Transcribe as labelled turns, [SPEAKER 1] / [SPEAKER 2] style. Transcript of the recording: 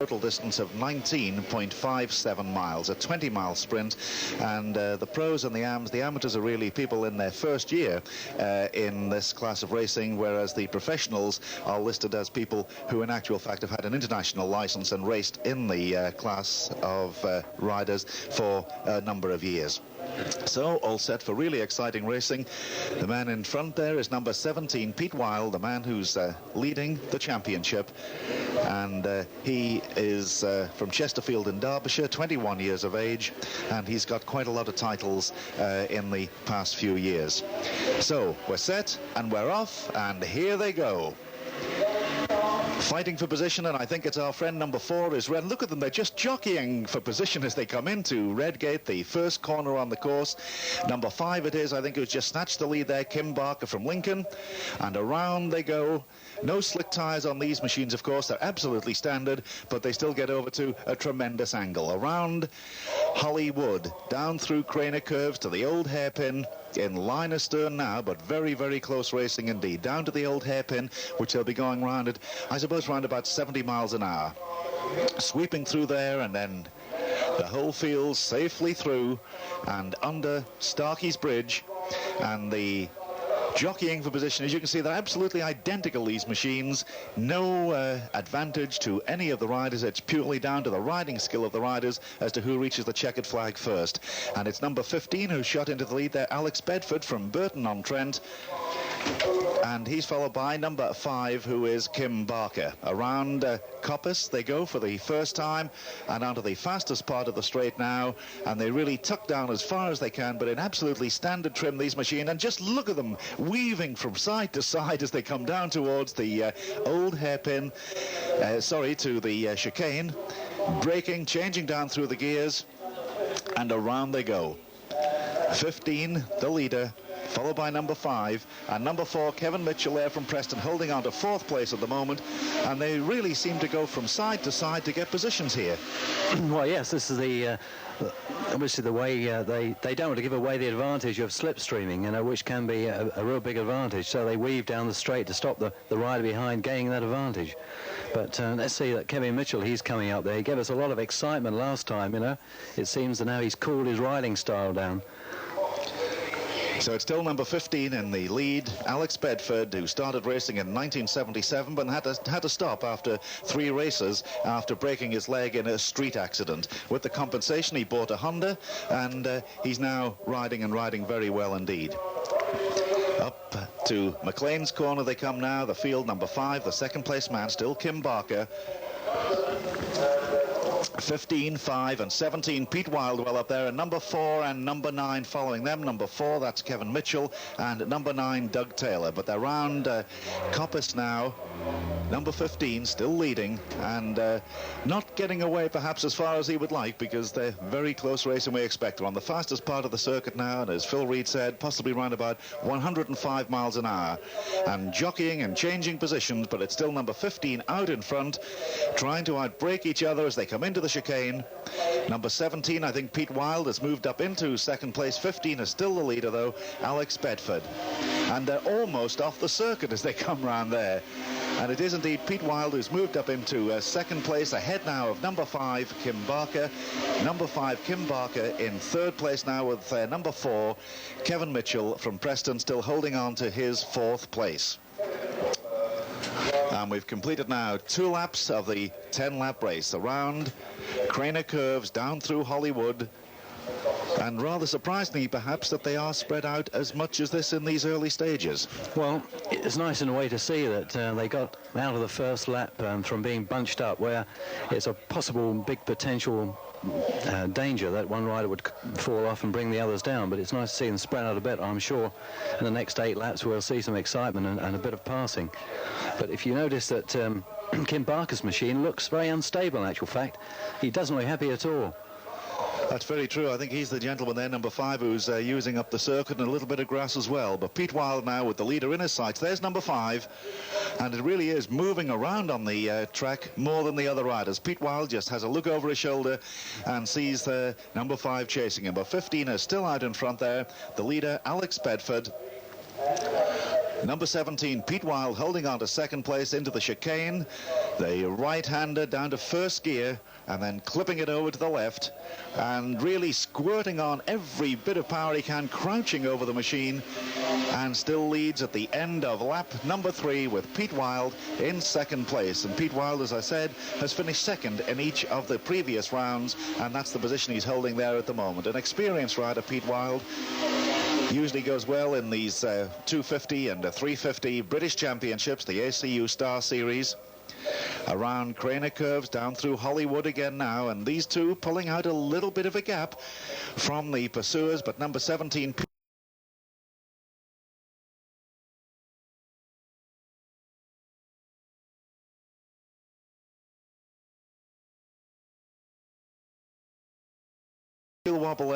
[SPEAKER 1] Total distance of 19.57 miles, a 20-mile sprint, and the pros and the amateurs are really people in their first year in this class of racing, whereas the professionals are listed as people who in actual fact have had an international license and raced in the class of riders for a number of years. So, all set for really exciting racing. The man in front there is number 17, Pete Wilde, the man who's leading the championship. And he is from Chesterfield in Derbyshire, 21 years of age, and he's got quite a lot of titles in the past few years. So, we're set, and we're off, and here they go. Fighting for position, and I think it's our friend number 4 is Red. Look at them, they're just jockeying for position as they come into Redgate, the first corner on the course. Number 5 it is, I think, who's just snatched the lead there, Kim Barker from Lincoln. And around they go. No slick tyres on these machines, of course. They're absolutely standard, but they still get over to a tremendous angle. Around Hollywood, down through Craner Curves to the old hairpin, in line astern now, but very, very close racing indeed. Down to the old hairpin, which they'll be going round at, I suppose, round about 70 miles an hour. Sweeping through there, and then the whole field safely through and under Starkey's Bridge, and the jockeying for position. As you can see, they're absolutely identical, these machines. No advantage to any of the riders. It's purely down to the riding skill of the riders as to who reaches the checkered flag first. And it's number 15 who shot into the lead there, Alex Bedford from Burton-on-Trent. And he's followed by number 5, who is Kim Barker. Around Coppice they go for the first time, and onto the fastest part of the straight now, and they really tuck down as far as they can, but in absolutely standard trim, these machines. And just look at them weaving from side to side as they come down towards the old hairpin, to the chicane, braking, changing down through the gears, and around they go. 15, the leader, followed by number 5, and number 4, Kevin Mitchell there from Preston, holding on to 4th place at the moment, and they really seem to go from side to side to get positions here.
[SPEAKER 2] Well, yes, this is the obviously the way they don't want to give away the advantage of slipstreaming, you know, which can be a real big advantage, so they weave down the straight to stop the rider behind gaining that advantage. But let's see that Kevin Mitchell, he's coming up there. He gave us a lot of excitement last time, you know. It seems that now he's cooled his riding style down.
[SPEAKER 1] So it's still number 15 in the lead, Alex Bedford, who started racing in 1977 but had to stop after 3 races after breaking his leg in a street accident. With the compensation, he bought a Honda, and he's now riding very well indeed. Up to McLean's Corner they come now, the field number 5, the second place man, still Kim Barker. 15, 5 and 17, Pete Wildwell up there, and number 4 and number 9 following them. Number 4, that's Kevin Mitchell, and number 9, Doug Taylor. But they're round Coppice now. Number 15 still leading, and not getting away perhaps as far as he would like, because they're very close racing, we expect. They're on the fastest part of the circuit now, and as Phil Reed said, possibly round about 105 miles an hour. And jockeying and changing positions, but it's still number 15 out in front, trying to outbreak each other as they come into the chicane. Number 17, I think Pete Wilde, has moved up into second place. 15 is still the leader, though, Alex Bedford. And they're almost off the circuit as they come round there. And it is indeed Pete Wilde who's moved up into second place, ahead now of number 5, Kim Barker. Number 5, Kim Barker, in third place now with number 4, Kevin Mitchell from Preston, still holding on to his 4th place. And we've completed now 2 laps of the 10-lap race, around Craner Curves, down through Hollywood, and rather surprisingly perhaps that they are spread out as much as this in these early stages.
[SPEAKER 2] Well, it's nice in a way to see that they got out of the first lap from being bunched up, where it's a possible big potential danger that one rider would fall off and bring the others down, but it's nice to see them spread out a bit. I'm sure in the next 8 laps we'll see some excitement and a bit of passing. But if you notice that Kim Barker's machine looks very unstable in actual fact, he doesn't look happy at all.
[SPEAKER 1] That's very true. I think he's the gentleman there, number 5, who's using up the circuit and a little bit of grass as well. But Pete Wilde now with the leader in his sights. There's number 5, and it really is moving around on the track more than the other riders. Pete Wilde just has a look over his shoulder and sees the number 5 chasing him. But 15 is still out in front there. The leader, Alex Bedford. Number 17, Pete Wild, holding on to second place into the chicane. The right-hander down to first gear and then clipping it over to the left and really squirting on every bit of power he can, crouching over the machine, and still leads at the end of lap number 3 with Pete Wild in second place. And Pete Wild, as I said, has finished second in each of the previous rounds, and that's the position he's holding there at the moment. An experienced rider, Pete Wild, usually goes well in these 250 and 350 British Championships, the ACU Star Series, around Craner curves, down through Hollywood again now, and these two pulling out a little bit of a gap from the pursuers, but number 17 wobble there.